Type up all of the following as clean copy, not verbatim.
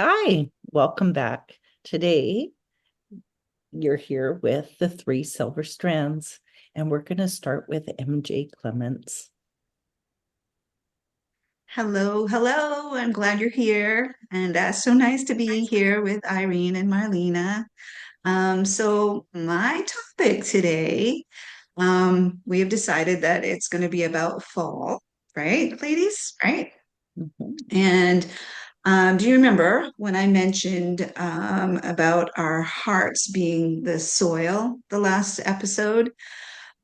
Hi, welcome back. Today, you're here with the three silver strands, and we're going to start with MJ Clements. Hello, hello. I'm glad you're here. And so nice to be here with Irene and Marlena. So my topic today, we have decided that it's going to be about fall, right, ladies? Right? Mhm. And do you remember when I mentioned about our hearts being the soil the last episode?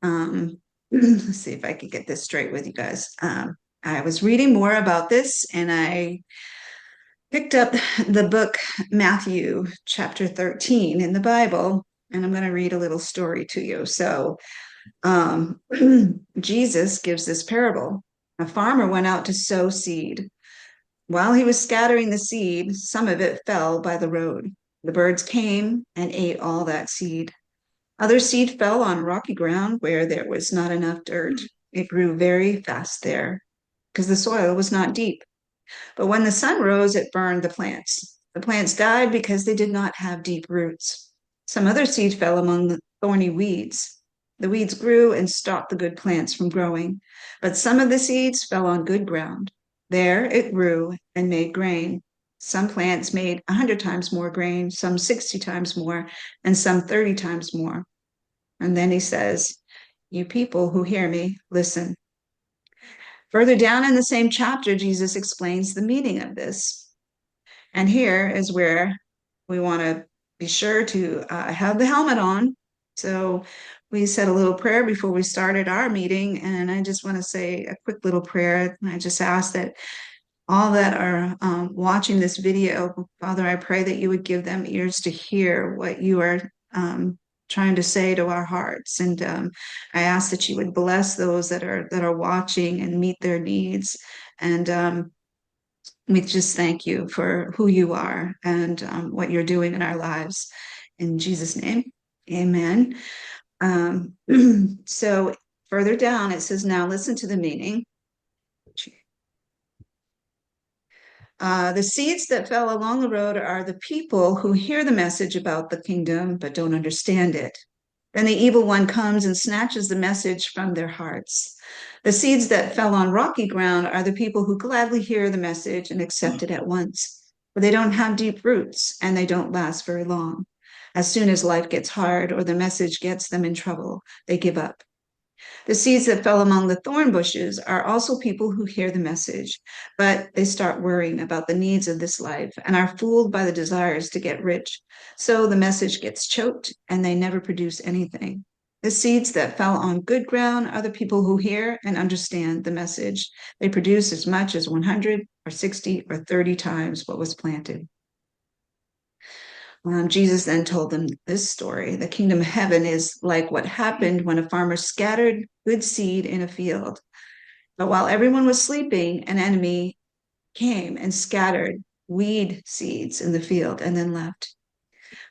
Let's see if I can get this straight with you guys. I was reading more about this and I picked up the book Matthew chapter 13 in the Bible, and I'm going to read a little story to you. Um, Jesus gives this parable. A farmer went out to sow seed. While he was scattering the seed, some of it fell by the road. The birds came and ate all that seed. Other seed fell on rocky ground where there was not enough dirt. It grew very fast there because the soil was not deep. But when the sun rose, it burned the plants. The plants died because they did not have deep roots. Some other seed fell among the thorny weeds. The weeds grew and stopped the good plants from growing. But some of the seeds fell on good ground. There it grew and made grain. Some plants made 100 times more grain, some 60 times more, and some 30 times more. And then he says, "You people who hear me, listen." Further down in the same chapter, Jesus explains the meaning of this. And here is where we want to be sure to have the helmet on. So we said a little prayer before we started our meeting, and I just want to say a quick little prayer. I just ask that all that are watching this video, Father, I pray that you would give them ears to hear what you are trying to say to our hearts, and I ask that you would bless those that are watching and meet their needs, and we just thank you for who you are and what you're doing in our lives. In Jesus' name, amen. Um, so further down, it says, now listen to the meaning. The seeds that fell along the road are the people who hear the message about the kingdom but don't understand it. Then the evil one comes and snatches the message from their hearts. The seeds that fell on rocky ground are the people who gladly hear the message and accept it at once, but they don't have deep roots and they don't last very long. As soon as life gets hard or the message gets them in trouble, they give up. The seeds that fell among the thorn bushes are also people who hear the message, but they start worrying about the needs of this life and are fooled by the desires to get rich. So the message gets choked and they never produce anything. The seeds that fell on good ground are the people who hear and understand the message. They produce as much as 100 or 60 or 30 times what was planted. Jesus then told them this story. The kingdom of heaven is like what happened when a farmer scattered good seed in a field. But while everyone was sleeping, an enemy came and scattered weed seeds in the field and then left.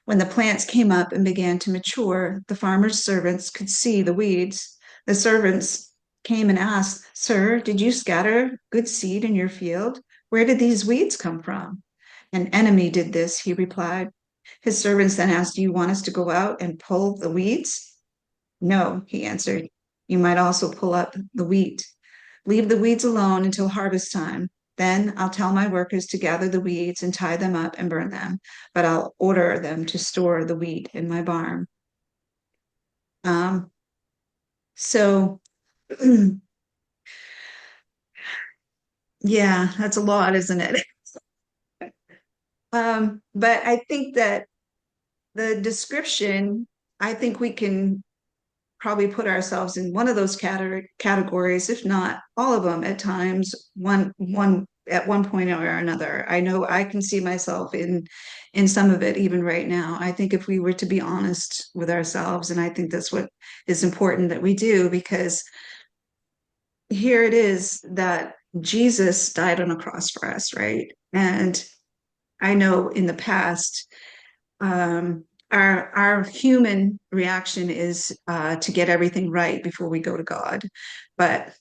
When the plants came up and began to mature, the farmer's servants could see the weeds. The servants came and asked, "Sir, did you scatter good seed in your field? Where did these weeds come from?" "An enemy did this," he replied. His servants then asked, "Do you want us to go out and pull the weeds?" "No," he answered. "You might also pull up the wheat. Leave the weeds alone until harvest time. Then I'll tell my workers to gather the weeds and tie them up and burn them, but I'll order them to store the wheat in my barn." Um, so, yeah, that's a lot, isn't it? But I think that the description, I think we can probably put ourselves in one of those categories, if not all of them at times, one at one point or another. I know I can see myself in some of it even right now. I think if we were to be honest with ourselves, and I think that's what is important that we do, because here it is that Jesus died on a cross for us, right? And I know in the past, our human reaction is to get everything right before we go to God. But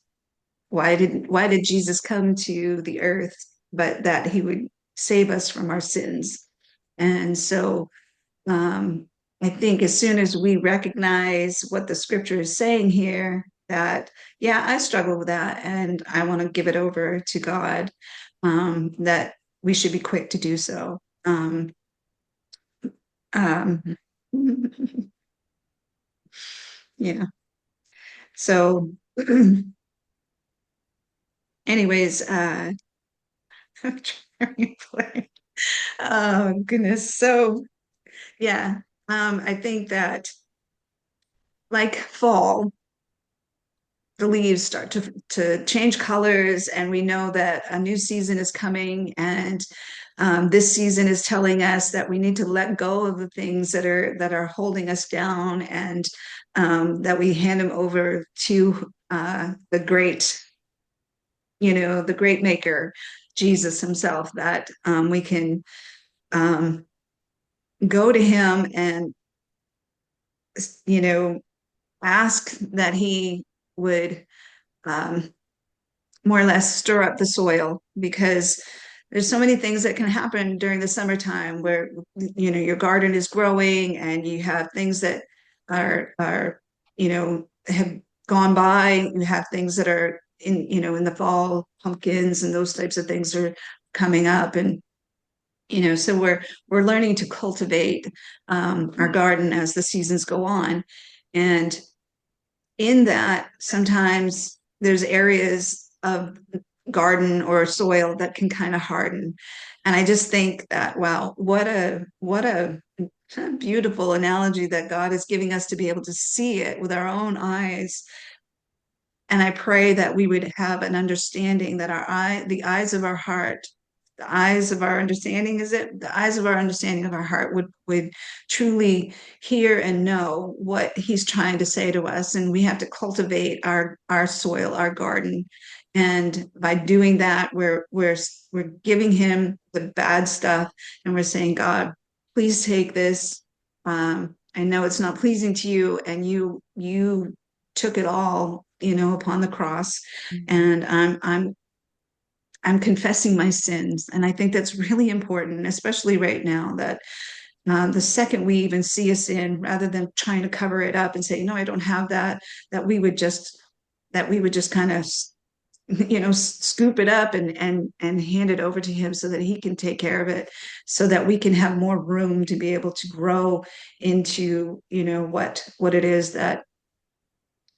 why did Jesus come to the earth? But that he would save us from our sins. And so I think as soon as we recognize what the scripture is saying here, that, yeah, I struggle with that and I want to give it over to God, that we should be quick to do so. Um, yeah. So, anyways, I'm trying to play. Oh, goodness. So, yeah, I think that like fall, the leaves start to change colors, and we know that a new season is coming. And this season is telling us that we need to let go of the things that are holding us down, and that we hand them over to the great, the great Maker, Jesus Himself. That we can um, go to Him and you know ask that He would. Um, More or less stir up the soil, because there's so many things that can happen during the summertime where your garden is growing and you have things that are have gone by. You have things that are in the fall, pumpkins and those types of things are coming up. And so we're learning to cultivate our garden as the seasons go on. And in that, sometimes there's areas of garden or soil that can kind of harden. And I just think that, wow, what a beautiful analogy that God is giving us to be able to see it with our own eyes. And I pray that we would have an understanding that the eyes of our heart, the eyes of our understanding, the eyes of our understanding of our heart would truly hear and know what He's trying to say to us. And we have to cultivate our soil, our garden. And by doing that, we're giving Him the bad stuff, and we're saying, God, please take this. I know it's not pleasing to you, and you took it all, upon the cross. And I'm confessing my sins. And I think that's really important, especially right now, that the second we even see a sin, rather than trying to cover it up and say, no, I don't have that, that we would just kind of scoop it up and hand it over to Him so that He can take care of it, so that we can have more room to be able to grow into what it is that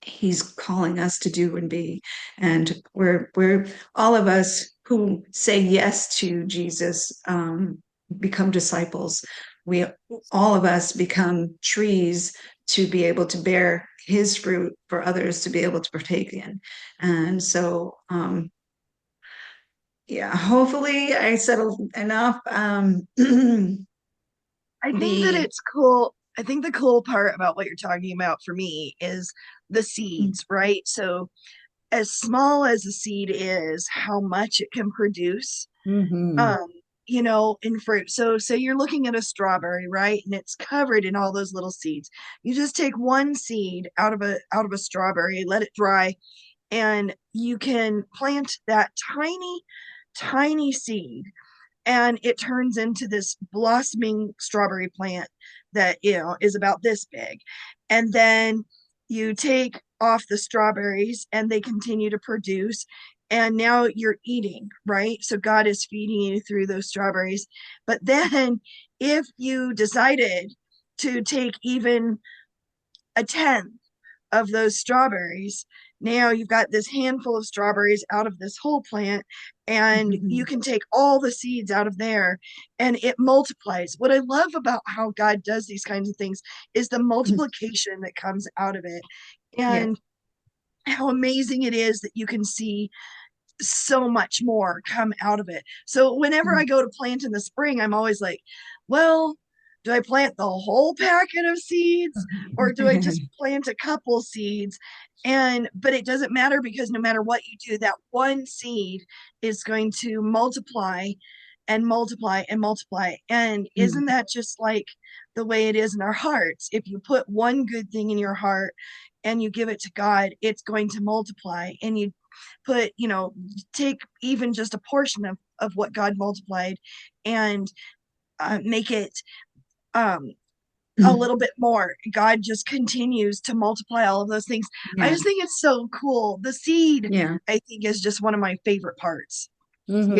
He's calling us to do and be. And we're all of us who say yes to Jesus become disciples. We all of us become trees to be able to bear His fruit for others to be able to partake in. And so yeah, hopefully I settled enough. I think that The it's cool. I think the cool part about what you're talking about for me is the seeds, right? So, as small as a seed is, how much it can produce, Mm-hmm. um, in fruit. So, say you're looking at a strawberry, right? And it's covered in all those little seeds. You just take one seed out of a strawberry, let it dry, and you can plant that tiny, tiny seed, and it turns into this blossoming strawberry plant that is about this big. And then you take off the strawberries and they continue to produce, and now you're eating, right? So God is feeding you through those strawberries. But then if you decided to take even a tenth of those strawberries, now you've got this handful of strawberries out of this whole plant, and you can take all the seeds out of there and it multiplies. What I love about how God does these kinds of things is the multiplication that comes out of it, Yes. and how amazing it is that you can see so much more come out of it. So whenever I go to plant in the spring, I'm always like, well, do I plant the whole packet of seeds or do I just plant a couple seeds? But it doesn't matter, because no matter what you do, that one seed is going to multiply and multiply and multiply. And isn't that just like the way it is in our hearts? If you put one good thing in your heart and you give it to God, it's going to multiply. And you take even just a portion of of what God multiplied and make it a little bit more. God just continues to multiply all of those things. I Yeah. just think it's so cool. The seed, Yeah. I think, is just one of my favorite parts. Mhm.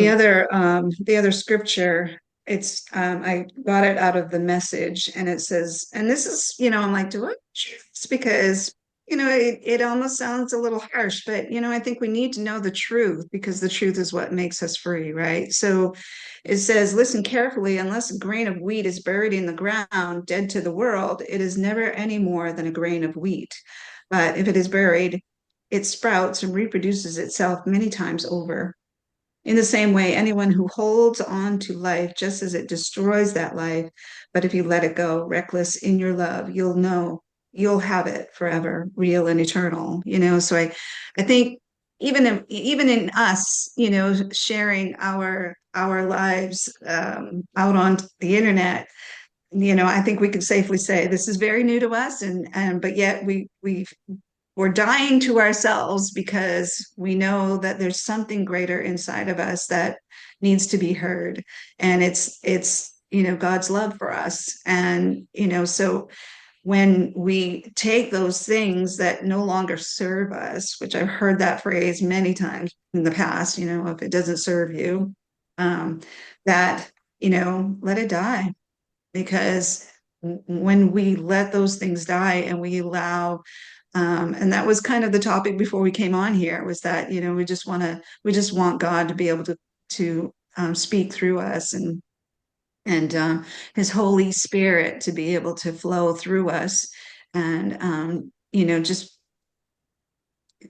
The other scripture, it's I got it out of the Message, and it says, and this is, I'm like, do I choose? Because it almost sounds a little harsh, but I think we need to know the truth, because the truth is what makes us free, right? So it says, listen carefully, unless a grain of wheat is buried in the ground, dead to the world, it is never any more than a grain of wheat. But if it is buried, it sprouts and reproduces itself many times over. In the same way, anyone who holds on to life just as it destroys that life, but if you let it go, reckless in your love, you'll know you'll have it forever, real and eternal. So I think even in us, sharing our lives out on the internet, I think we can safely say this is very new to us, and but yet we're dying to ourselves, because we know that there's something greater inside of us that needs to be heard, and it's God's love for us. And so when we take those things that no longer serve us, which I've heard that phrase many times in the past, if it doesn't serve you, um, that let it die. Because when we let those things die and we allow, and that was kind of the topic before we came on here, was that we just want God to be able to speak through us, and His Holy Spirit to be able to flow through us, and just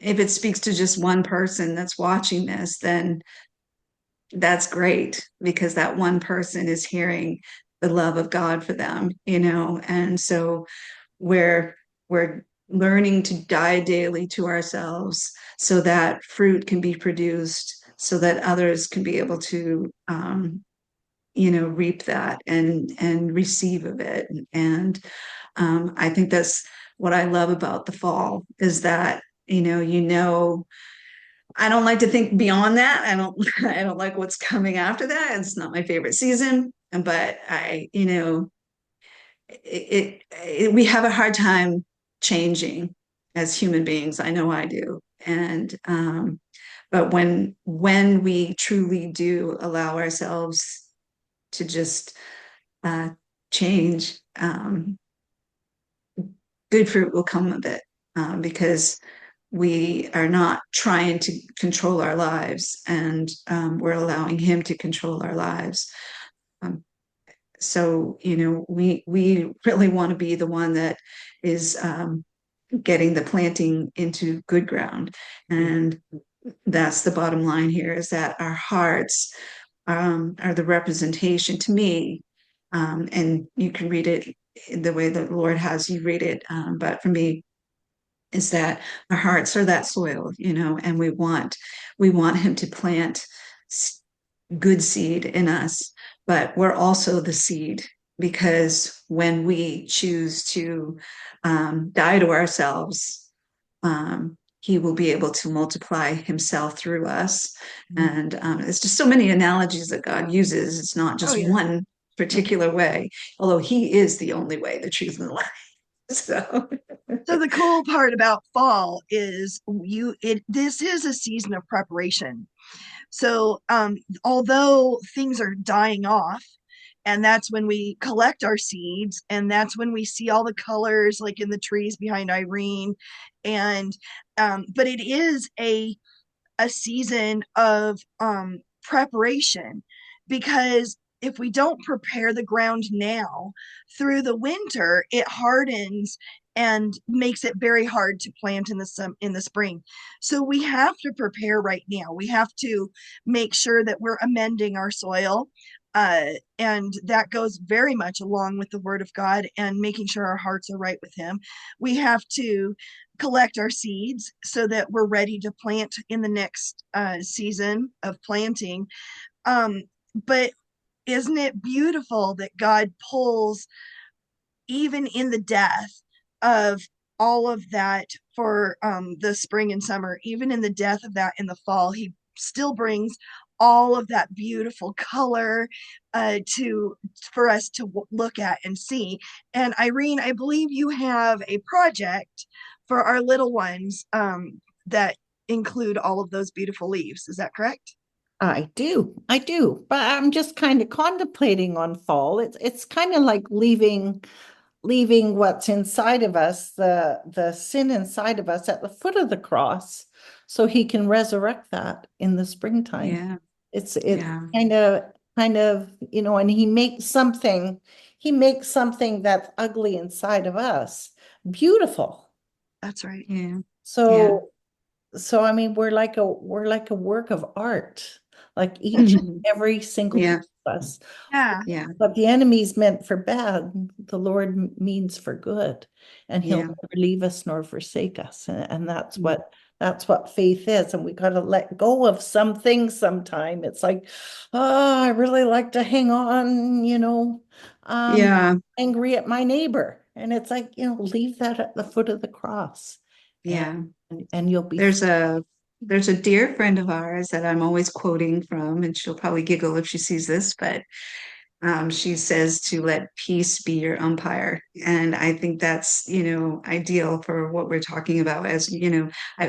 if it speaks to just one person that's watching this, then that's great, because that one person is hearing the love of God for them, and so we're we're learning to die daily to ourselves, so that fruit can be produced, so that others can be able to reap that and receive of it. And I think that's what I love about the fall, is that I don't like to think beyond that. I don't like what's coming after that. It's not my favorite season, but we have a hard time changing as human beings. I know I do. And but when we truly do allow ourselves to just uh, change, good fruit will come of it, because we are not trying to control our lives, and we're allowing Him to control our lives. Um, so we really want to be the one that is getting the planting into good ground, and that's the bottom line here, is that our hearts are the representation, to me, and you can read it the way the Lord has you read it, but for me, is that our hearts are that soil, and we want Him to plant good seed in us, but we're also the seed, because when we choose to die to ourselves, He will be able to multiply Himself through us. And it's just so many analogies that God uses. It's not Oh just yeah. one particular way, although He is the only way, the truth, and the life. So So the cool part about fall is this is a season of preparation. So although things are dying off, and that's when we collect our seeds, and that's when we see all the colors like in the trees behind Irene, and but it is a season of preparation, because if we don't prepare the ground now, through the winter it hardens and makes it very hard to plant in the spring. So we have to prepare right now. We have to make sure that we're amending our soil, and that goes very much along with the Word of God and making sure our hearts are right with Him. We have to collect our seeds so that we're ready to plant in the next season of planting. Um, but isn't it beautiful that God pulls, even in the death of all of that for the spring and summer, even in the death of that in the fall, He still brings all of that beautiful color to for us to look at and see. And Irene, I believe you have a project for our little ones that include all of those beautiful leaves. Is that correct? I do, but I'm just kind of contemplating on fall. It's kind of like leaving what's inside of us, the sin inside of us at the foot of the cross, so he can resurrect that in the springtime. Yeah. It's Yeah. kind of, and he makes something that's ugly inside of us beautiful. That's right. Yeah. Yeah. So I mean, we're like a work of art, like each and every single Yeah. one of us. Yeah. Yeah. But the enemy's meant for bad, the Lord means for good, and he'll Yeah. never leave us nor forsake us. And Mm. that's what faith is. And we got to let go of some things sometime. It's like, oh, I really like to hang on, Yeah. angry at my neighbor. And it's like, leave that at the foot of the cross, and Yeah. and you'll be There's a there's a dear friend of ours that I'm always quoting from, and she'll probably giggle if she sees this, but she says to let peace be your umpire. And I think that's, ideal for what we're talking about. As,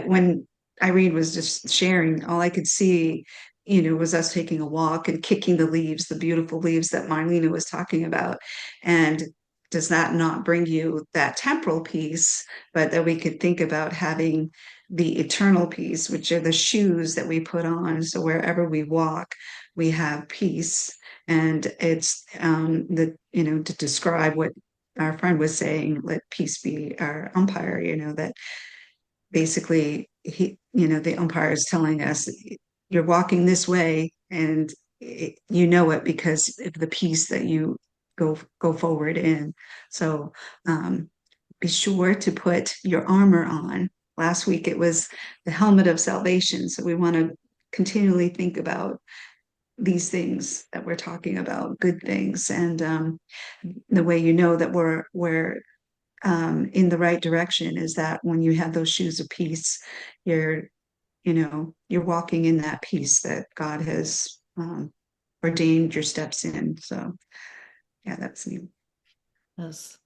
when Irene was just sharing, all I could see, was us taking a walk and kicking the leaves, the beautiful leaves that Marlena was talking about. And does that not bring you that temporal peace, but that we could think about having the eternal peace, which are the shoes that we put on. So wherever we walk, we have peace. And it's to describe what our friend was saying, let peace be our umpire, that basically the umpire is telling us you're walking this way, and you know it because of the peace that you go forward in. So be sure to put your armor on. Last week it was the helmet of salvation. So we want to continually think about these things that we're talking about, good things, and the way that we're in the right direction is that when you have those shoes of peace, you're you're walking in that peace that God has ordained your steps in. So yeah, that's neat. Yes.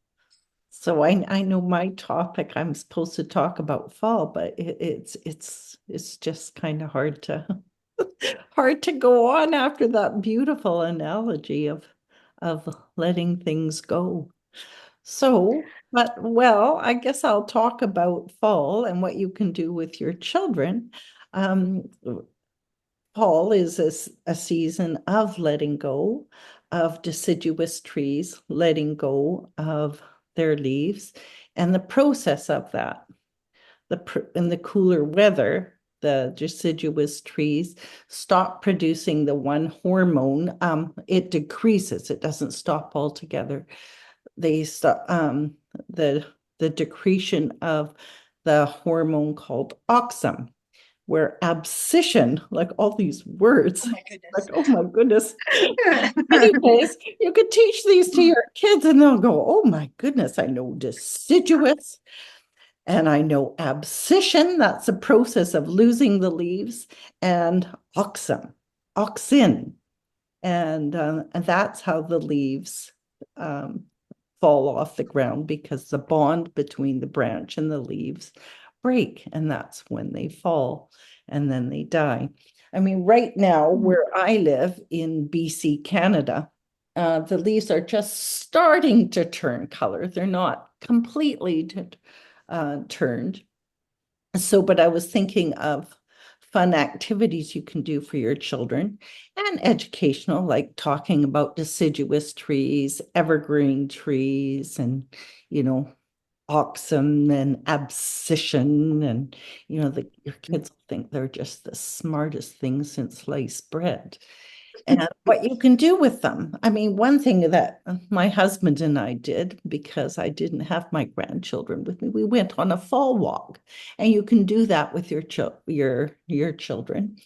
So I know my topic, I'm supposed to talk about fall, but it's just kind of hard to hard to go on after that beautiful analogy of letting things go. So, but well, I guess I'll talk about fall and what you can do with your children. Um, Fall is a season of letting go of deciduous trees, letting go of their leaves, and the process of that. In the cooler weather, the deciduous trees stop producing the one hormone. It decreases. It doesn't stop altogether. They stop the decretion of the hormone called auxin, where abscission, like all these words, Oh my like, goodness. oh my goodness. Anyways, you could teach these to your kids and they'll go, oh my goodness, I know deciduous and I know abscission. That's the process of losing the leaves, and auxin. And that's how the leaves um, fall off the ground, because the bond between the branch and the leaves break, and that's when they fall and then they die. I mean, right now, where I live in BC, Canada, the leaves are just starting to turn color. They're not completely turned. So, but I was thinking of fun activities you can do for your children and educational, like talking about deciduous trees, evergreen trees, and, you know, auxin and abscission. And, your kids will think they're just the smartest thing since sliced bread. And what you can do with them. I mean, one thing that my husband and I did, because I didn't have my grandchildren with me, we went on a fall walk, and you can do that with your children,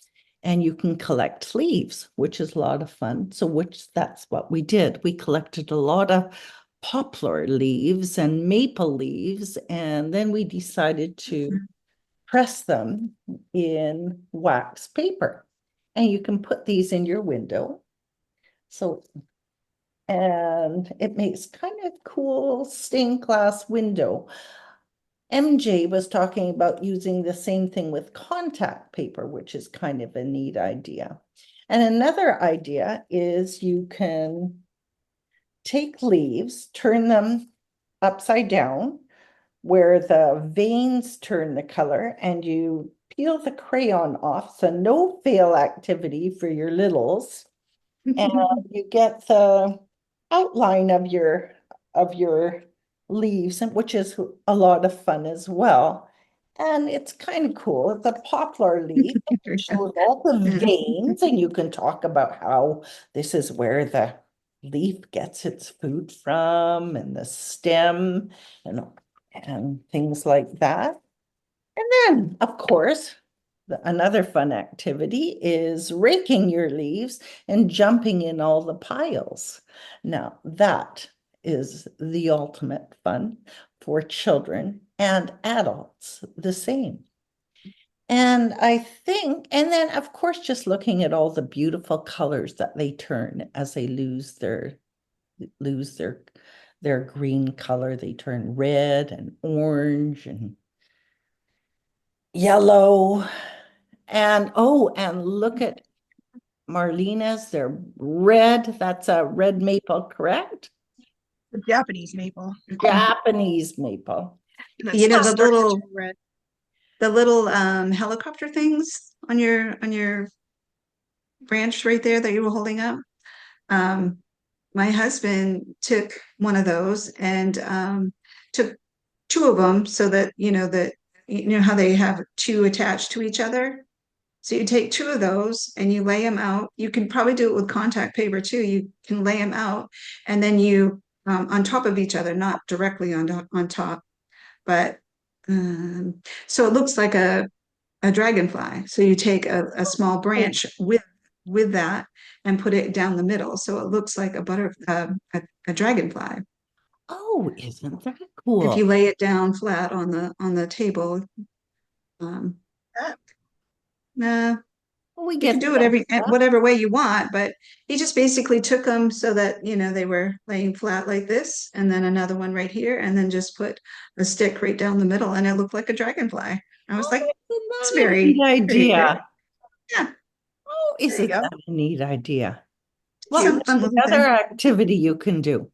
and you can collect leaves, which is a lot of fun. So, that's what we did. We collected a lot of poplar leaves and maple leaves, and then we decided to press them in wax paper. and you can put these in your window. So, and it makes kind of cool stained glass window. MJ was talking about using the same thing with contact paper, which is kind of a neat idea. And another idea is you can take leaves, turn them upside down where the veins turn the color, and you peel the crayon off. So no fail activity for your littles. And you get the outline of your leaves, and which is a lot of fun as well. And it's kind of cool. It's a poplar leaf. It shows all the Yeah. veins, and you can talk about how this is where the leaf gets its food from, and the stem, and things like that. And then, of course, another fun activity is raking your leaves and jumping in all the piles. Now, that is the ultimate fun for children and adults, the same. And I think, and then of course, just looking at all the beautiful colors that they turn as they lose their green color. They turn red and orange and yellow. And oh, and look at Marlena's. They're red. That's a red maple, correct? The Japanese maple. Japanese maple. And You it's know, still starting to turn red. the little helicopter things on your branch right there that you were holding up. Um, my husband took one of those and took two of them so that you know how they have two attached to each other. So you take two of those and you lay them out. You can probably do it with contact paper too. You can lay them out and then you on top of each other, not directly on top, but so it looks like a dragonfly. So you take a small Oh, branch with that and put it down the middle, so it looks like a dragonfly. oh, isn't that If you cool? lay it down flat on the table, um, Ah, nah, We you can get do it some stuff. whatever way you want. But he just basically took them so that they were laying flat like this, and then another one right here, and then just put a stick right down the middle, and it looked like a dragonfly. I was like, Oh, isn't it's that a neat very good. idea? Yeah, Oh, there you isn't go. that a neat idea? Well, some Cute. fun that's little another thing. activity you can do.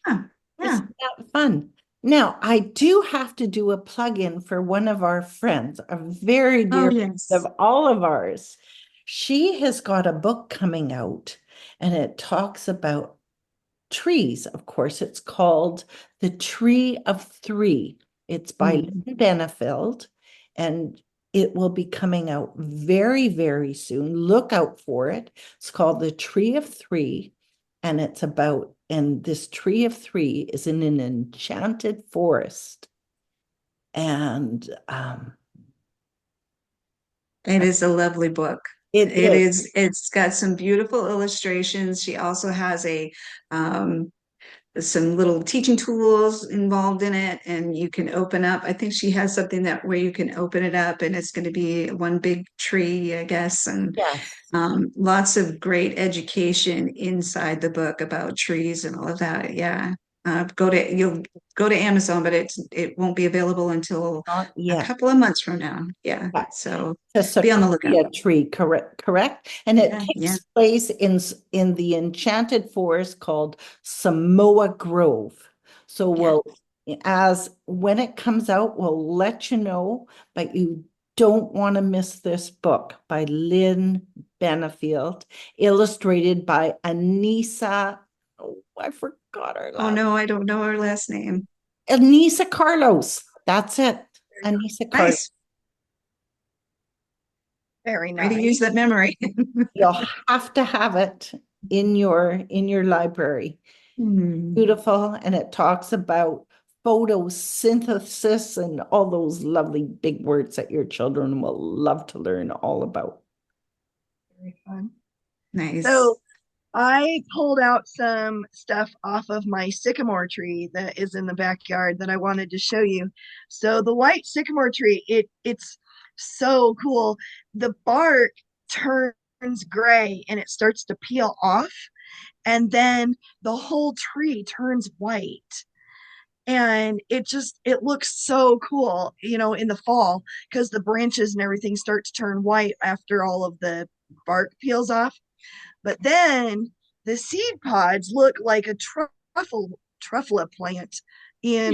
Yeah, yeah. Isn't that fun? Now, I do have to do a plug-in for one of our friends, a very Oh dear friend yes. of all of ours. She has got a book coming out, and it talks about trees. Of course, it's called The Tree of Three. It's by Mm. Lynn Benefield, and it will be coming out very, very soon. Look out for it. It's called The Tree of Three, and and this tree of three is in an enchanted forest. And It is a lovely book. it It is, is, it's got some beautiful illustrations. She also has a um some little teaching tools involved in it, and you can open up. I think she has something that where you can open it up and it's going to be one big tree, I guess, and yes. lots of great education inside the book about trees and all of that. Yeah. You'll go to Amazon, but it won't be available until Not a yet. couple of months from now. Yeah. Yeah. So The be on the lookout. sequoia tree, correct? And it Yeah, yeah. takes place in the enchanted forest called Samoa Grove. So Yeah. as when it comes out, we'll let you know, but you don't want to miss this book by Lynn Benefield, illustrated by Anissa. Oh, I forgot her Oh last. no, I don't know her last name. Anissa Carlos. That's it. There you go. Anissa Carlos. Nice. Very Way to use nice. that memory. You'll have to have it in your library. Hmm. Beautiful, and it talks about photosynthesis and all those lovely big words that your children will love to learn all about. Very fun. Nice. So I pulled out some stuff off of my sycamore tree that is in the backyard that I wanted to show you. So the white sycamore tree, it's so cool. The bark turns gray and it starts to peel off, and then the whole tree turns white. And it looks so cool, in the fall, because the branches and everything start to turn white after all of the bark peels off. But then the seed pods look like a truffula plant in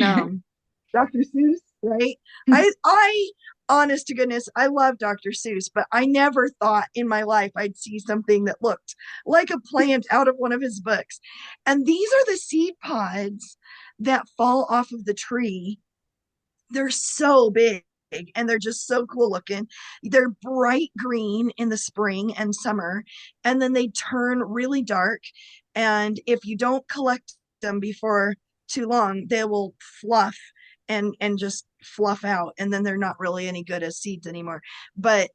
Dr. Seuss, right? I honest to goodness, I love Dr. Seuss, but I never thought in my life I'd see something that looked like a plant out of one of his books. And these are the seed pods that fall off of the tree. They're so big and they're just so cool looking. They're bright green in the spring and summer, and then they turn really dark. And if you don't collect them before too long, they will fluff and just fluff out, and then they're not really any good as seeds anymore. But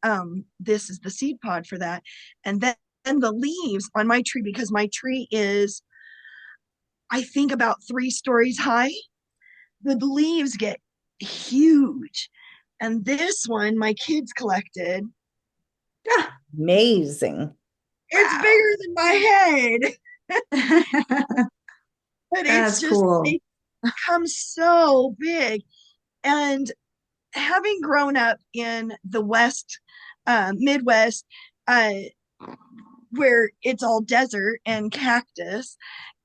this is the seed pod for that. And then the leaves on my tree, because my tree is, I think, about 3 stories high, the leaves get huge. And this one my kids collected. Amazing. It's Wow. bigger than my head. But That's it's just, cool. they become so big. And having grown up in the Midwest, uh, where it's all desert and cactus,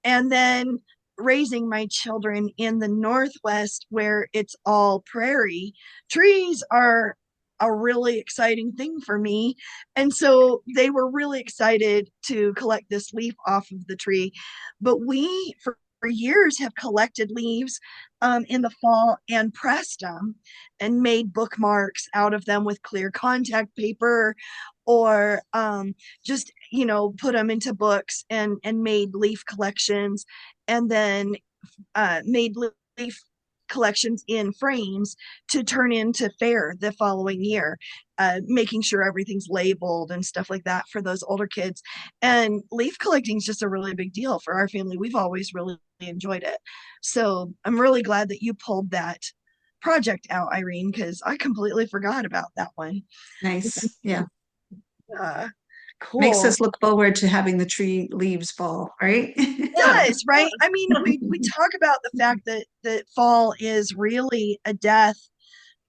and then raising my children in the Northwest where it's all prairie, trees are a really exciting thing for me. And so they were really excited to collect this leaf off of the tree. But we, for years, have collected leaves in the fall and pressed them and made bookmarks out of them with clear contact paper, or just put them into books and made leaf collections, and then made leaf collections in frames to turn into fair the following year, making sure everything's labeled and stuff like that for those older kids. And leaf collecting is just a really big deal for our family. We've always really enjoyed it. So I'm really glad that you pulled that project out, Irene, because I completely forgot about that one. Nice. Yeah. uh, Makes cool. us look forward to having the tree leaves fall, right? Does, right? I mean, we talk about the fact that fall is really a death.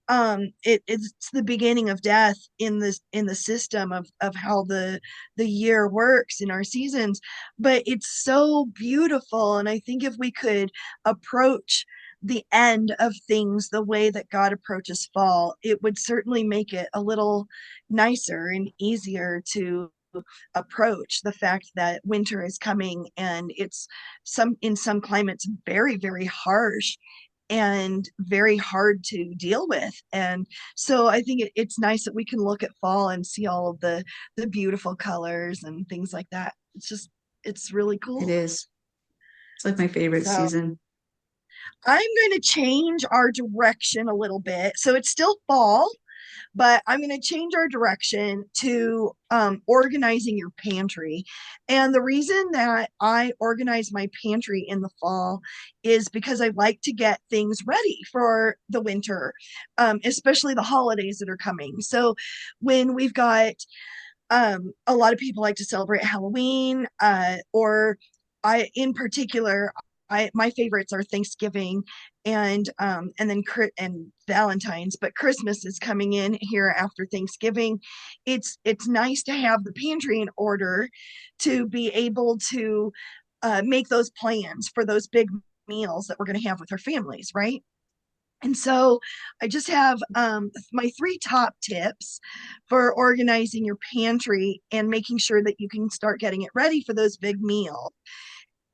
It's the beginning of death in the system of how the year works in our seasons. But it's so beautiful, and I think if we could approach the end of things the way that God approaches fall, it would certainly make it a little nicer and easier to approach the fact that winter is coming, and it's in some climates very, very harsh and very hard to deal with. And so I think it's nice that we can look at fall and see all of the beautiful colors and things like that. It's really It cool. is. It's like my favorite So season. I'm going to change our direction a little bit. So it's still fall, but I'm going to change our direction to organizing your pantry. And the reason that I organize my pantry in the fall is because I like to get things ready for the winter, especially the holidays that are coming. So when we've got a lot of people like to celebrate Halloween, or in particular, my favorites are Thanksgiving and then and Valentine's, but Christmas is coming in here after Thanksgiving. It's nice to have the pantry in order to be able to make those plans for those big meals that we're going to have with our families, right? And so I just have my 3 top tips for organizing your pantry and making sure that you can start getting it ready for those big meals.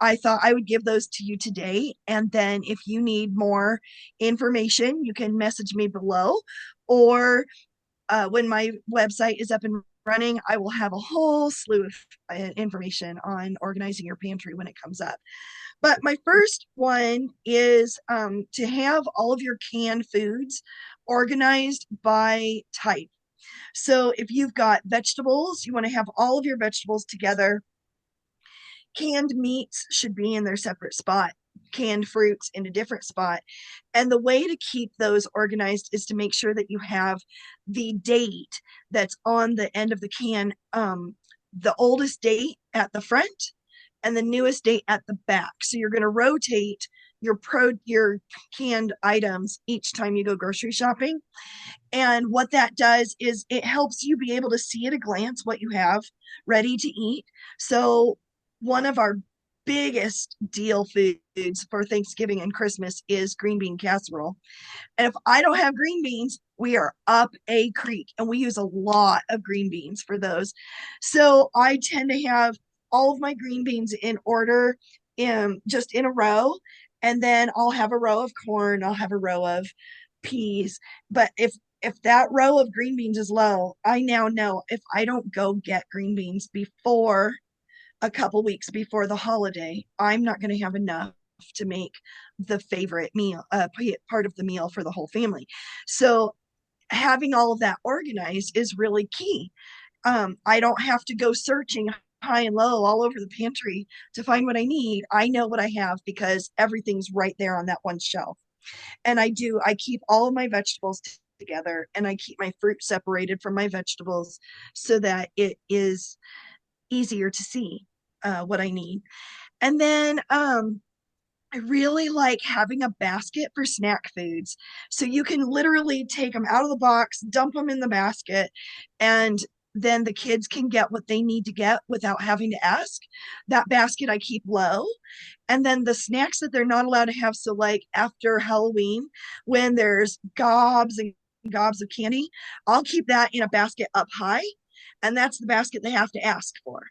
I thought I would give those to you today. And then if you need more information, you can message me below. Or when my website is up and running, I will have a whole slew of information on organizing your pantry when it comes up. But my first one is to have all of your canned foods organized by type. So if you've got vegetables, you want to have all of your vegetables together. Canned meats should be in their separate spot, canned fruits in a different spot. And the way to keep those organized is to make sure that you have the date that's on the end of the can the oldest date at the front and the newest date at the back. So you're going to rotate your canned items each time you go grocery shopping. And what that does is it helps you be able to see at a glance what you have ready to eat. So one of our biggest deal foods for Thanksgiving and Christmas is green bean casserole. And if I don't have green beans, we are up a creek, and we use a lot of green beans for those. So I tend to have all of my green beans in order in just in a row. And then I'll have a row of corn, I'll have a row of peas. But if that row of green beans is low, I now know if I don't go get green beans before a couple weeks before the holiday, I'm not going to have enough to make the favorite meal, part of the meal for the whole family. So having all of that organized is really key. I don't have to go searching high and low all over the pantry to find what I need. I know what I have because everything's right there on that one shelf. And I keep all of my vegetables together, and I keep my fruit separated from my vegetables so that it is easier to see what I need. And then I really like having a basket for snack foods. So you can literally take them out of the box, dump them in the basket, and then the kids can get what they need to get without having to ask. That basket I keep low. And then the snacks that they're not allowed to have. So, like after Halloween, when there's gobs and gobs of candy, I'll keep that in a basket up high, and that's the basket they have to ask for.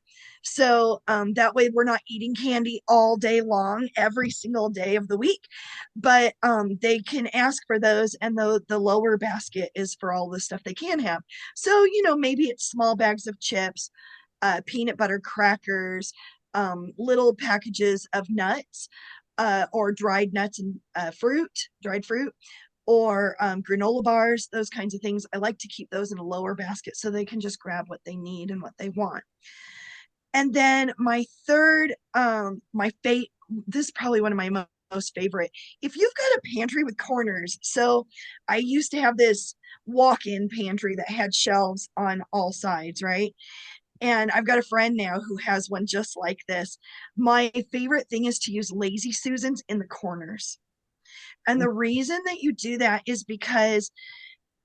So that way we're not eating candy all day long, every single day of the week, but they can ask for those, and the lower basket is for all the stuff they can have. So, maybe it's small bags of chips, peanut butter crackers, little packages of nuts, or dried nuts and dried fruit, or granola bars, those kinds of things. I like to keep those in a lower basket so they can just grab what they need and what they want. And then my third, this is probably one of my most favorite. If you've got a pantry with corners, so I used to have this walk-in pantry that had shelves on all sides, right? And I've got a friend now who has one just like this. My favorite thing is to use Lazy Susans in the corners. And the reason that you do that is because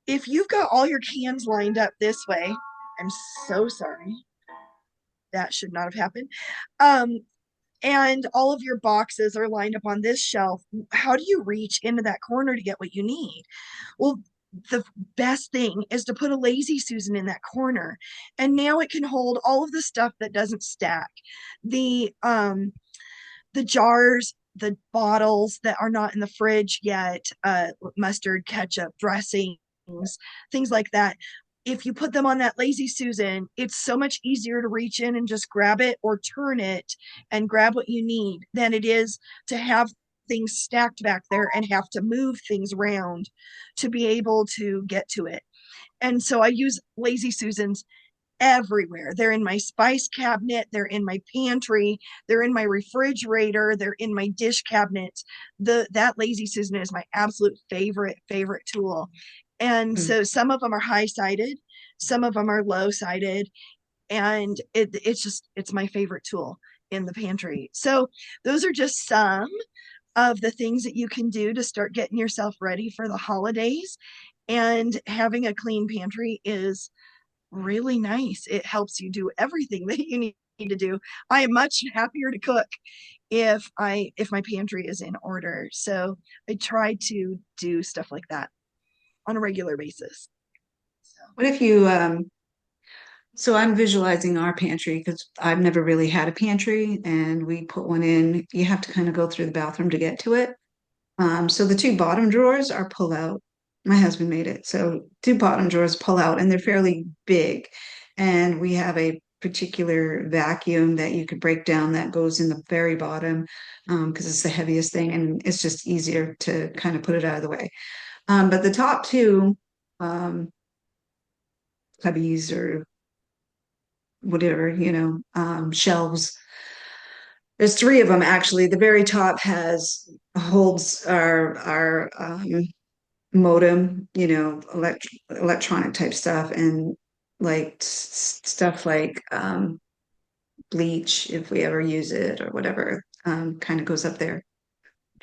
if you've got all your cans lined up this way, I'm so sorry. That should not have happened. Um, and all of your boxes are lined up on this shelf. How do you reach into that corner to get what you need? Well, the best thing is to put a Lazy Susan in that corner, and now it can hold all of the stuff that doesn't stack. The jars, the bottles that are not in the fridge yet, mustard, ketchup, dressings, things like that. If you put them on that Lazy Susan, it's so much easier to reach in and just grab it or turn it and grab what you need than it is to have things stacked back there and have to move things around to be able to get to it. And so I use Lazy Susans everywhere. They're in my spice cabinet, they're in my pantry, they're in my refrigerator, they're in my dish cabinet. That Lazy Susan is my absolute favorite tool. And so some of them are high-sided, some of them are low-sided, and it's my favorite tool in the pantry. So those are just some of the things that you can do to start getting yourself ready for the holidays. And having a clean pantry is really nice. It helps you do everything that you need to do. I am much happier to cook if my pantry is in order. So I try to do stuff like that on a regular basis. What if you, so I'm visualizing our pantry because I've never really had a pantry, and we put one in. You have to kind of go through the bathroom to get to it. So the two bottom drawers are pull out. My husband made it. So two bottom drawers pull out, and they're fairly big. And we have a particular vacuum that you could break down that goes in the very bottom, because it's the heaviest thing, and it's just easier to kind of put it out of the way. But the top two cubbies or whatever, shelves. There's three of them actually. The very top holds our modem, electronic type stuff, and like stuff like bleach, if we ever use it or whatever, kind of goes up there.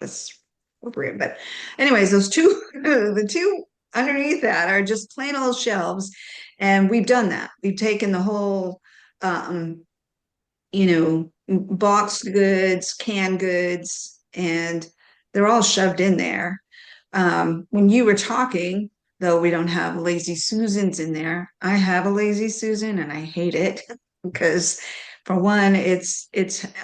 That's appropriate. But anyways, those two, the two underneath that are just plain old shelves. And we've done that. We've taken the whole, um, boxed goods, canned goods, and they're all shoved in there. When you were talking, though we don't have lazy Susans in there, I have a lazy Susan and I hate it because for one, it's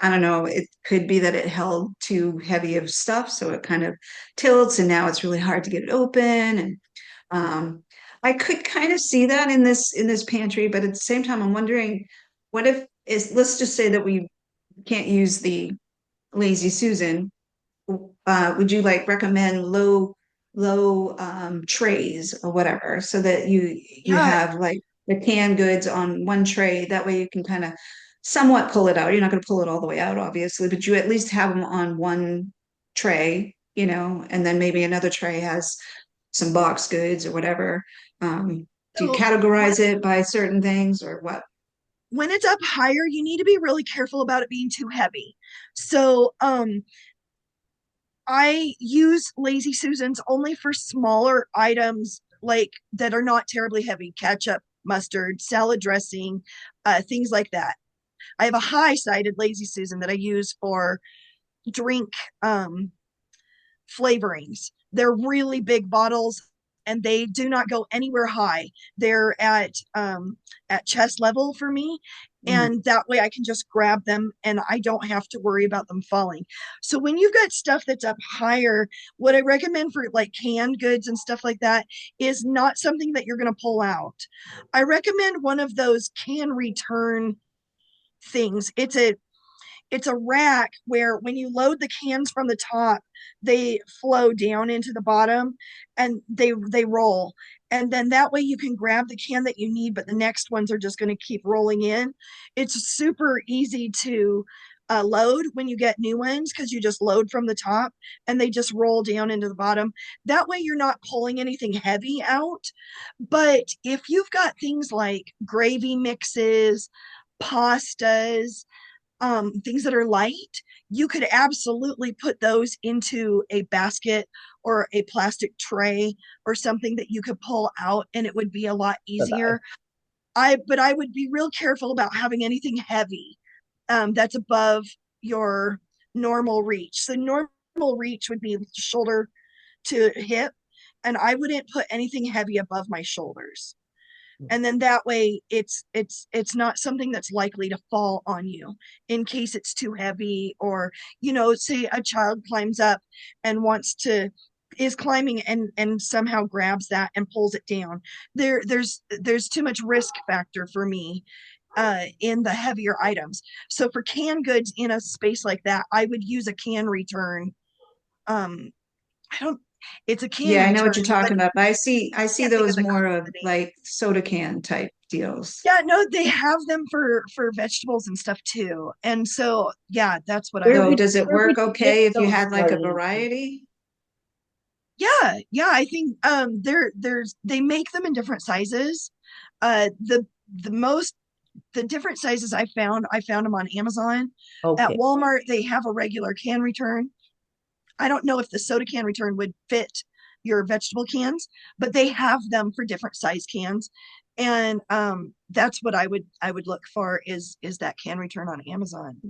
I don't know, it could be that it held too heavy of stuff, so it kind of tilts and now it's really hard to get it open. And I could kind of see that in this pantry, but at the same time, I'm wondering what if is let's just say that we can't use the lazy Susan. Would you like recommend low trays or whatever so that you Yeah. have like the canned goods on one tray? That way you can kind of somewhat pull it out. You're not going to pull it all the way out, obviously, but you at least have them on one tray, and then maybe another tray has some box goods or whatever. Do you So categorize it by certain things or what? when it's up higher, you need to be really careful about it being too heavy. So I use lazy Susans only for smaller items like that are not terribly heavy, ketchup, mustard, salad dressing, things like that. I have a high-sided lazy Susan that I use for drink flavorings. They're really big bottles and they do not go anywhere high. They're at chest level for me. Mhm. And that way I can just grab them and I don't have to worry about them falling. So when you've got stuff that's up higher, what I recommend for like canned goods and stuff like that is not something that you're going to pull out. I recommend one of those can return things. It's a rack where when you load the cans from the top, they flow down into the bottom and they roll. And then that way you can grab the can that you need, but the next ones are just going to keep rolling in. It's super easy to load when you get new ones because you just load from the top and they just roll down into the bottom. That way you're not pulling anything heavy out. But if you've got things like gravy mixes, pastas, things that are light, you could absolutely put those into a basket or a plastic tray or something that you could pull out and it would be a lot Bye-bye. easier. But I would be real careful about having anything heavy that's above your normal reach. So normal reach would be shoulder to hip, and I wouldn't put anything heavy above my shoulders, and then that way it's not something that's likely to fall on you in case it's too heavy, or say a child climbs up and is climbing and somehow grabs that and pulls it down. There's too much risk factor for me in the heavier items. So for canned goods in a space like that, I would use a can return. I don't It's a can Yeah, I know what return, you're but talking about. But I see can't think of those the more of name. like soda can type deals. Yeah, no, they have them for vegetables and stuff too. And so, yeah, that's what I Where would So would do. does it where would work you get okay if you those, had like a Marlene? variety? Yeah, I think they make them in different sizes. The most the different sizes I found them on Amazon. At Okay. Walmart, they have a regular can return. I don't know if the soda can return would fit your vegetable cans, but they have them for different size cans. And that's what I would look for is that can return on Amazon.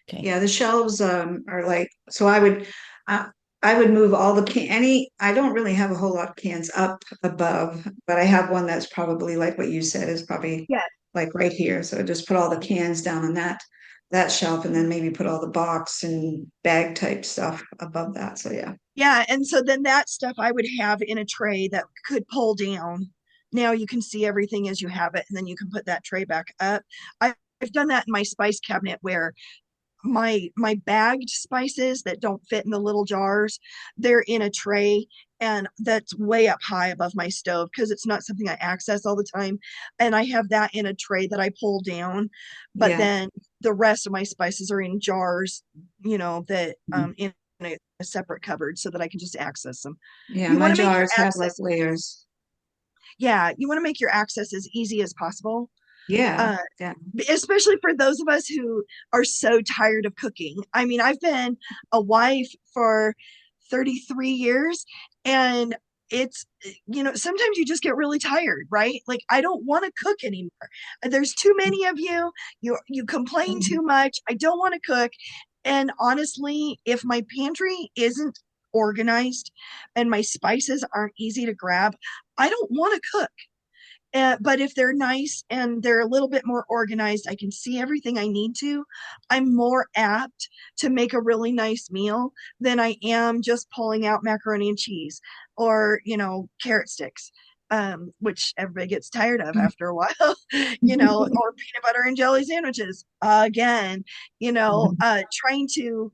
Okay. Yeah, the shelves are like so I, I would move all the can any I don't really have a whole lot of cans up above, but I have one that's probably like what you said is probably Yeah. like right here. So just put all the cans down on that shelf and then maybe put all the box and bag type stuff above that. So yeah. Yeah, and so then that stuff I would have in a tray that could pull down. Now you can see everything as you have it, and then you can put that tray back up. I've done that in my spice cabinet where my bagged spices that don't fit in the little jars, they're in a tray and that's way up high above my stove because it's not something I access all the time. And I have that in a tray that I pull down, but Yeah. then the rest of my spices are in jars, that in a separate cupboard so that I can just access them. Yeah, You my want to make your jars have like access, layers. yeah, you want to make your access as easy as possible. Yeah. Uh, Yeah. especially for those of us who are so tired of cooking. I mean, I've been a wife for 33 years, and it's, sometimes you just get really tired, right? Like, I don't want to cook anymore. There's too many of you. You complain too much. I don't want to cook. And honestly, if my pantry isn't organized and my spices aren't easy to grab, I don't want to cook. But if they're nice and they're a little bit more organized, I can see everything I need to. I'm more apt to make a really nice meal than I am just pulling out macaroni and cheese or, carrot sticks, which everybody gets tired of after a while, or peanut butter and jelly sandwiches. Again, trying to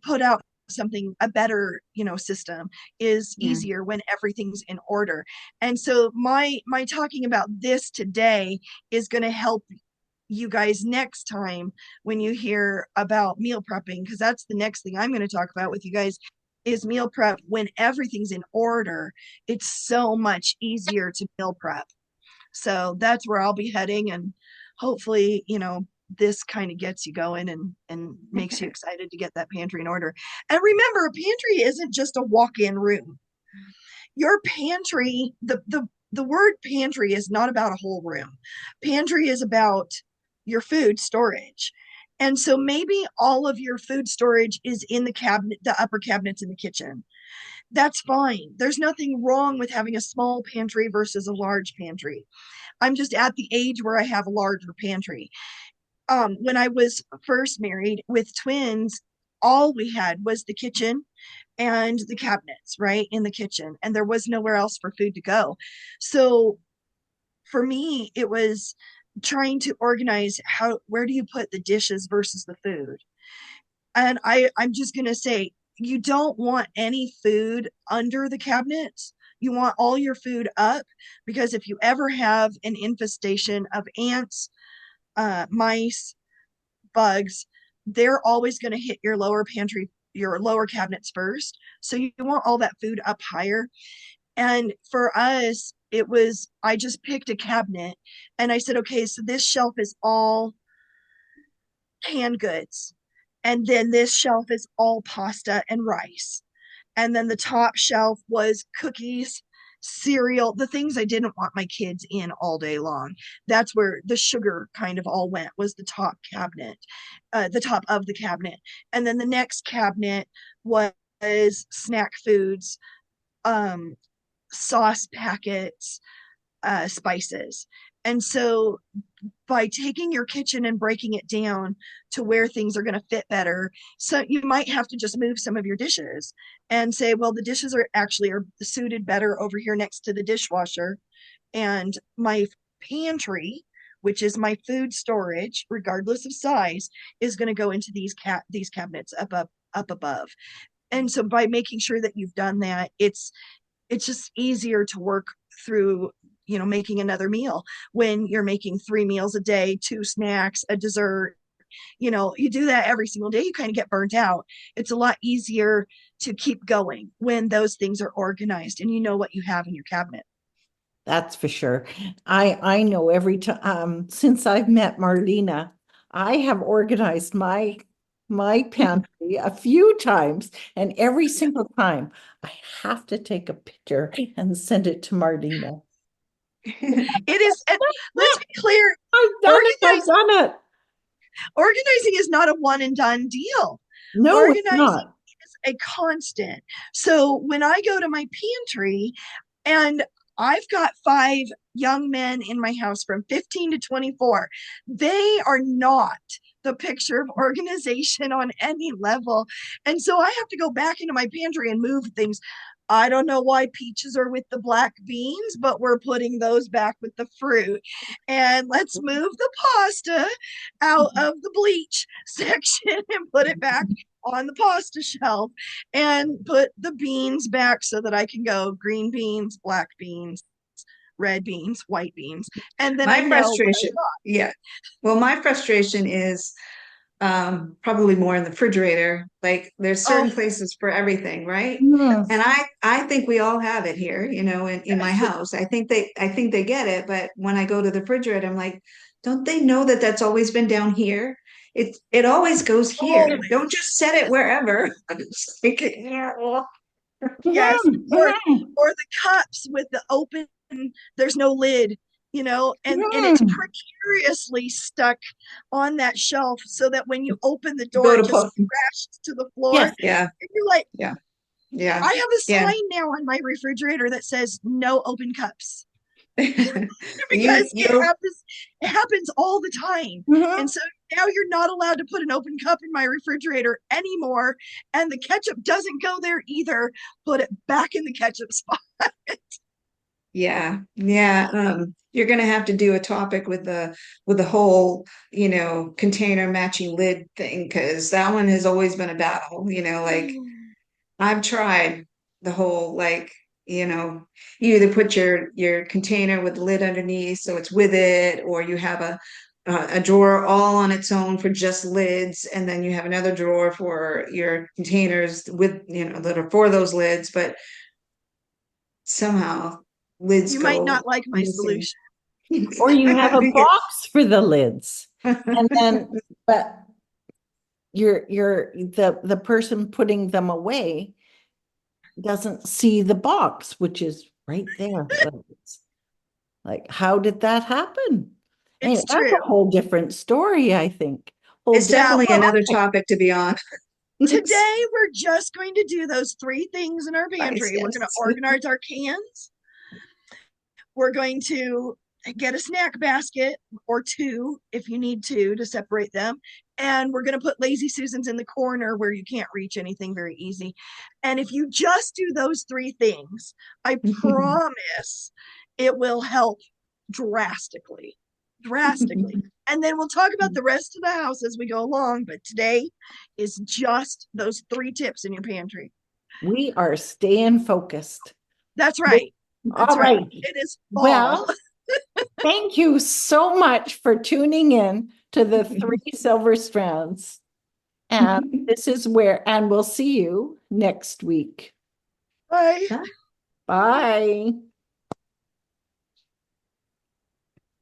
put out something a better system is Yeah. easier when everything's in order. And so my talking about this today is going to help you guys next time when you hear about meal prepping, because that's the next thing I'm going to talk about with you guys is meal prep. When everything's in order, it's so much easier to meal prep. So that's where I'll be heading, and hopefully, this kind of gets you going and makes you excited to get that pantry in order. And remember, a pantry isn't just a walk-in room. Your pantry, the word pantry is not about a whole room. Pantry is about your food storage. And so maybe all of your food storage is in the cabinet, the upper cabinets in the kitchen. That's fine. There's nothing wrong with having a small pantry versus a large pantry. I'm just at the age where I have a larger pantry. When I was first married with twins, all we had was the kitchen and the cabinets, right, in the kitchen, and there was nowhere else for food to go. So for me, it was trying to organize where do you put the dishes versus the food. And I'm just going to say, you don't want any food under the cabinets. You want all your food up, because if you ever have an infestation of ants, mice, bugs, they're always going to hit your lower pantry, your lower cabinets first. So you want all that food up higher. And for us, I just picked a cabinet and I said, okay, so this shelf is all canned goods. And then this shelf is all pasta and rice. And then the top shelf was cookies, cereal, the things I didn't want my kids in all day long. That's where the sugar kind of all went, was the top cabinet, the top of the cabinet. And then the next cabinet was snack foods, um, sauce packets, spices. And so by taking your kitchen and breaking it down to where things are going to fit better, so you might have to just move some of your dishes and say, well, the dishes are suited better over here next to the dishwasher, and my pantry, which is my food storage regardless of size, is going to go into these cabinets up above. And so by making sure that you've done that, it's just easier to work through, making another meal. When you're making 3 meals a day, 2 snacks, a dessert, you do that every single day, you kind of get burnt out. It's a lot easier to keep going when those things are organized and you know what you have in your cabinet. That's for sure. I know every time since I've met Marlena, I have organized my pantry a few times, and every single time I have to take a picture and send it to Marlena. It is, let's be clear, I've done it. I've organizing done it. organizing is not a one and done deal. No, it's Organizing not. is a constant. So when I go to my pantry, and I've got 5 young men in my house from 15 to 24, they are not the picture of organization on any level. And so I have to go back into my pantry and move things. I don't know why peaches are with the black beans, but we're putting those back with the fruit. And let's move the pasta out of the bleach section and put it back on the pasta shelf, and put the beans back so that I can go green beans, black beans, red beans, white beans. And then I My know what frustration, yeah. Well, my frustration is probably more in the refrigerator. Like there's oh certain places for everything, right? Mm. And I think we all have it here, in my house. I think they get it, but when I go to the refrigerator, I'm like, don't they know that that's always been down here? It always goes here. Always. Don't just set it wherever. It's like, yeah, well, Yes. Mhm, Or mhm, or the cups with the open, there's no lid, and it's mhm. precariously stuck on that shelf so that when you open the door, go it to just put. crashes to the floor. Yes. Yeah, And you're like, yeah, yeah, I have a yeah. sign now on my refrigerator that says no open cups. You Because you it happens all the time. And Mhm. so now you're not allowed to put an open cup in my refrigerator anymore, and the ketchup doesn't go there either. Put it back in the ketchup spot. Yeah, yeah. You're gonna have to do a topic with the whole, container matching lid thing, because that one has always been a battle, like I've tried the whole like, you know, you either put your container with the lid underneath so it's with it, or you have a drawer all on its own for just lids, and then you have another drawer for your containers with, that are for those lids, but somehow lids You might not go like my missing. solution. Or you have a box for the lids. And then, but the person putting them away doesn't see the box, which is right there. Like, how did that happen? Anyway, It's that's true. a whole different story, I think. Whole It's Yeah. definitely Well, another topic to be on. today we're just going to do those three things in our Nice, pantry. We're going to yes. organize our cans. We're going to get a snack basket or two if you need to separate them. And we're going to put Lazy Susans in the corner where you can't reach anything very easy. And if you just do those three things, I promise it will help drastically. Drastically. And then we'll talk about the rest of the house as we go along. But today is just those three tips in your pantry. We are staying focused. That's right. That's All right. right. It is fall. Well, thank you so much for tuning in to the three silver strands. And this is and we'll see you next week. Bye. Bye.